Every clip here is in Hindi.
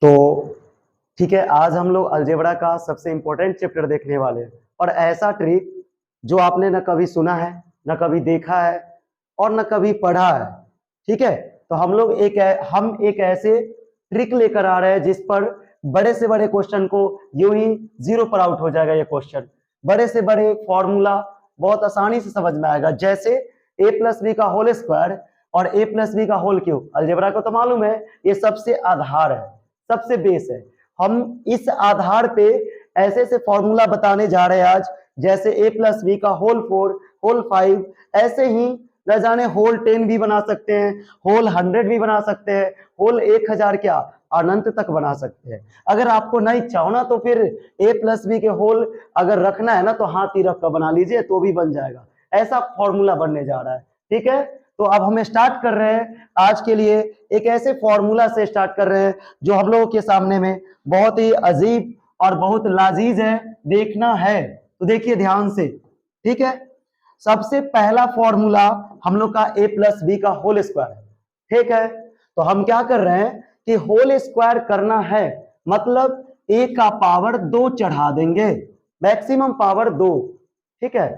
तो ठीक है, आज हम लोग अलजेब्रा का सबसे इंपॉर्टेंट चैप्टर देखने वाले हैं। और ऐसा ट्रिक जो आपने न कभी सुना है, न कभी देखा है और न कभी पढ़ा है। ठीक है, तो हम एक ऐसे ट्रिक लेकर आ रहे हैं जिस पर बड़े से बड़े क्वेश्चन को यूं ही जीरो पर आउट हो जाएगा। ये क्वेश्चन बड़े से बड़े फॉर्मूला बहुत आसानी से समझ में आएगा, जैसे a प्लस बी का होल स्क्वायर और a प्लस बी का होल क्यूब। अलजेब्रा को तो मालूम है, ये सबसे आधार है, सबसे बेस है। हम इस आधार पे ऐसे ऐसे फॉर्मूला बताने जा रहे हैं आज, जैसे a प्लस बी का होल 4, होल 5, ऐसे ही न जाने होल 10 भी बना सकते हैं, होल 100 भी बना सकते हैं, होल 1000 क्या अनंत तक बना सकते हैं। अगर आपको नहीं चाहो ना तो फिर a प्लस बी के होल अगर रखना है ना तो हाथ ही रख कर बना लीजिए तो भी बन जाएगा। ऐसा फॉर्मूला बनने जा रहा है। ठीक है, तो अब हम स्टार्ट कर रहे हैं आज के लिए एक ऐसे फॉर्मूला से स्टार्ट कर रहे हैं जो हम लोगों के सामने में बहुत ही अजीब और बहुत लाजीज है, देखना है तो देखिए ध्यान से। ठीक है, सबसे पहला फॉर्मूला हम लोग का a प्लस बी का होल स्क्वायर है। ठीक है, तो हम क्या कर रहे हैं कि होल स्क्वायर करना है, मतलब a का पावर 2 चढ़ा देंगे, मैक्सिमम पावर 2। ठीक है,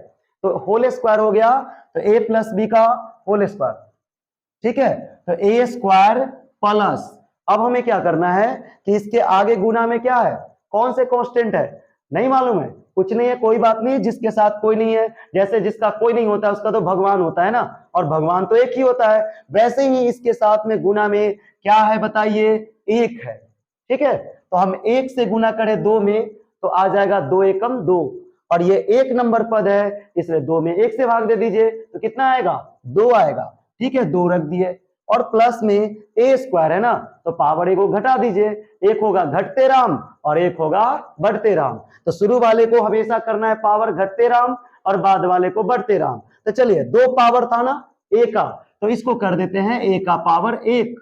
तो होल स्क्वायर हो गया तो a प्लस बी का होल स्क्वायर। ठीक है, तो ए स्क्वायर प्लस, अब हमें क्या करना है कि इसके आगे गुना में क्या है, कौन से कांस्टेंट है, नहीं मालूम है, कुछ नहीं है, कोई बात नहीं, जिसके साथ कोई नहीं है, जैसे जिसका कोई नहीं होता है उसका तो भगवान होता है ना, और भगवान तो एक ही होता है, वैसे ही इसके साथ में गुना में क्या है बताइए, एक है। ठीक है, तो हम एक से गुना करें 2 में तो आ जाएगा 2 एकम 2, और ये एक नंबर पद है इसलिए 2 में 1 से भाग दे दीजिए तो कितना आएगा, 2 आएगा। ठीक है, 2 रख दिए, और प्लस में ए स्क्वायर है ना तो पावर 1 को घटा दीजिए, एक होगा घटते राम और एक होगा बढ़ते राम। तो शुरू वाले को हमेशा करना है पावर घटते राम और बाद वाले को बढ़ते राम। तो चलिए 2 पावर था ना ए का, तो इसको कर देते हैं ए का पावर 1,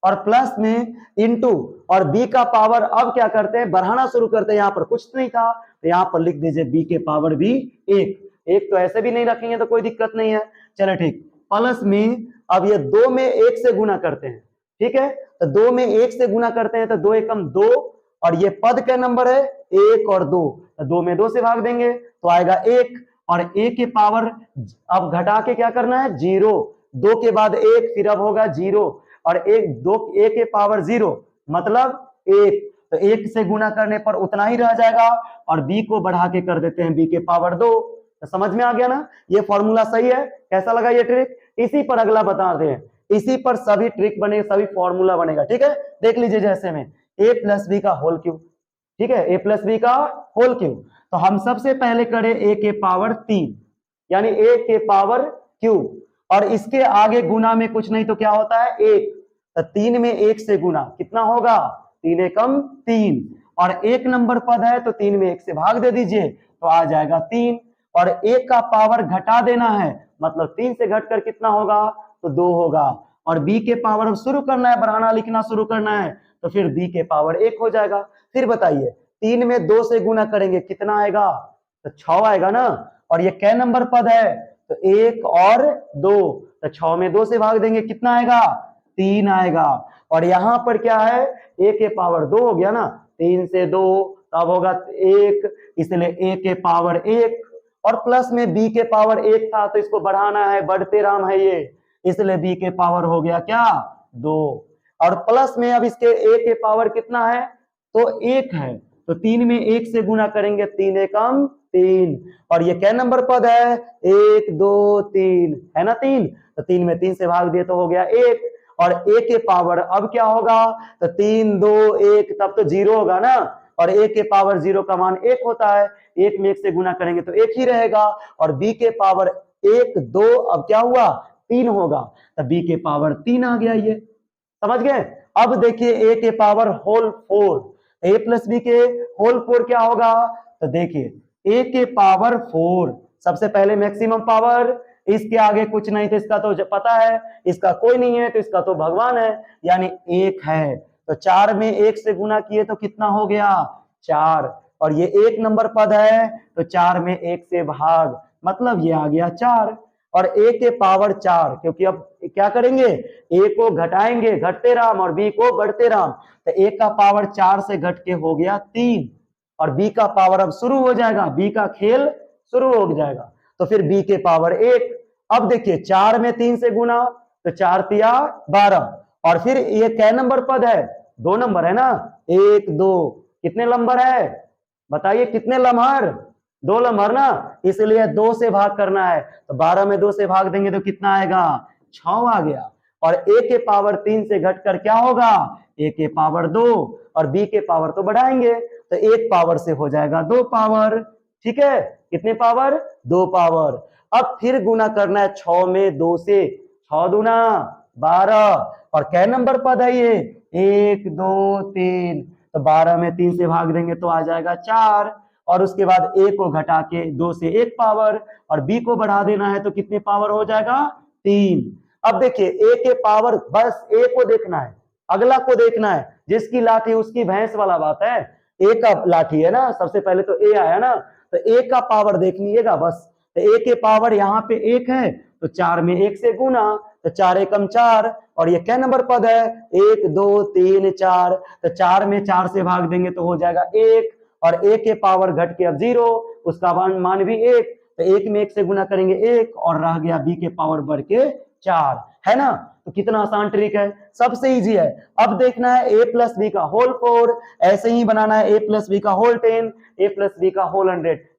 और प्लस में इंटू, और बी का पावर अब क्या करते हैं, बढ़ाना शुरू करते हैं। यहाँ पर कुछ नहीं था तो यहाँ पर लिख दीजिए बी के पावर भी 1 तो ऐसे भी नहीं रखेंगे तो कोई दिक्कत नहीं है। चलो ठीक, प्लस में अब ये 2 में 1 से गुना करते हैं। ठीक है, तो 2 में 1 से गुना करते हैं तो 2 एकम 2, और ये पद का नंबर है 1 और 2, तो 2 में 2 से भाग देंगे तो आएगा 1, और a के पावर अब घटा के क्या करना है 0, 2 के बाद 1 फिर अब होगा 0, और 1 के पावर 0 मतलब 1, तो 1 से गुना करने पर उतना ही रह जाएगा, और b को बढ़ा के कर देते हैं b के पावर 2। तो समझ में आ गया ना, ये फॉर्मूला सही है, कैसा लगा ये ट्रिक। इसी पर अगला बताते हैं, इसी पर सभी ट्रिक बनेगा, सभी फॉर्मूला बनेगा। ठीक है, देख लीजिए जैसे में a प्लस बी का होल क्यूब। ठीक है, a प्लस बी का होल क्यूब, तो हम सबसे पहले करें a के पावर 3 यानी a के पावर क्यूब, और इसके आगे गुना में कुछ नहीं तो क्या होता है 1, तो 3 में 1 से गुना कितना होगा, 3 एकम 3, और 1 नंबर पद है तो 3 में 1 से भाग दे दीजिए तो आ जाएगा 3, और 1 का पावर घटा देना है मतलब 3 से घटकर कितना होगा तो 2 होगा, और b के पावर शुरू करना है, बढ़ाना लिखना शुरू करना है तो फिर b के पावर 1 हो जाएगा। फिर बताइए 3 में 2 से गुना करेंगे कितना आएगा, तो 6 आएगा ना, और ये कै नंबर पद है तो 1 और 2, तो 6 में 2 से भाग देंगे कितना आएगा 3 आएगा, और यहां पर क्या है a के पावर 2 हो गया ना, 3 से 2 तब होगा 1, इसलिए a के पावर 1, और प्लस में b के पावर 1 था तो इसको बढ़ाना है, बढ़ते राम है ये, इसलिए b के पावर हो गया क्या 2, और प्लस में अब इसके a के पावर कितना है तो 1 है, तो 3 में 1 से गुना करेंगे 3 एकम 3, और ये क्या नंबर पद है 1 2 3 है ना 3, तो 3 में 3 से भाग दिए तो हो गया 1, और a के पावर अब क्या होगा तो 3 2 1 तब तो 0 होगा ना, और a के पावर 0 का मान 1 होता है, 1 में 1 से गुना करेंगे तो 1 ही रहेगा, और b के पावर 1 2 अब क्या हुआ 3 होगा, तो b के पावर 3 आ गया, ये समझ गए। अब देखिए a के power whole 4, a plus B के होल 4 क्या होगा, तो देखिए a के पावर 4 सबसे पहले मैक्सिमम पावर, इसके आगे कुछ नहीं तो इसका तो पता है, इसका कोई नहीं है तो इसका तो भगवान है यानी 1 है, तो 4 में 1 से गुना किए तो कितना हो गया 4, और ये 1 नंबर पद है तो 4 में 1 से भाग मतलब ये आ गया 4, और a के पावर 4, क्योंकि अब क्या करेंगे, a को घटाएंगे घटते राम और b को बढ़ते राम, तो a का पावर 4 से घट के हो गया 3 और b का पावर अब शुरू हो जाएगा, b का खेल शुरू हो जाएगा, तो फिर b के पावर 1। अब देखिए 4 में 3 से गुना तो 4 तिया 12 और फिर ये कै नंबर पद है, 2 नंबर है ना, 1 2 कितने नंबर है बताइए, कितने लम्हर, 2 लम्हर ना, इसलिए 2 से भाग करना है, तो 12 में 2 से भाग देंगे तो कितना आएगा, 6 आ गया। और a के पावर 3 से घटकर क्या होगा, a के पावर 2 और b के पावर तो बढ़ाएंगे तो 1 पावर से हो जाएगा 2 पावर, ठीक है, कितने पावर, 2 पावर। अब फिर गुना करना है 6 में 2 से, 6 दूना 12 और कै नंबर पद है ये, 1 2 3, तो 12 में 3 से भाग देंगे तो आ जाएगा 4 और उसके बाद a को घटा के 2 से 1 पावर और b को बढ़ा देना है तो कितने पावर हो जाएगा, 3। अब देखिए a के पावर, बस a को देखना है, अगला को देखना है, जिसकी लाठी उसकी भैंस वाला बात है, a का लाठी है ना, सबसे पहले तो a आया ना, तो a का पावर देख लीजिएगा बस, तो a के पावर यहाँ पे 1 है तो 4 में 1 से गुना, तो 4 एकम 4 और ये क्या नंबर पद है, 1 2 3 4, तो 4 में 4 से भाग देंगे तो हो जाएगा 1 और a के पावर घट के अब 0, उसका मान भी 1, तो 1 में 1 से गुना करेंगे 1 और रह गया b के पावर बढ़ के 4, है ना। तो कितना आसान ट्रिक है, सबसे इजी है। अब देखना है a प्लस बी का होल 4, ऐसे ही बनाना है a प्लस बी का होल 10, a प्लस बी का होल 100।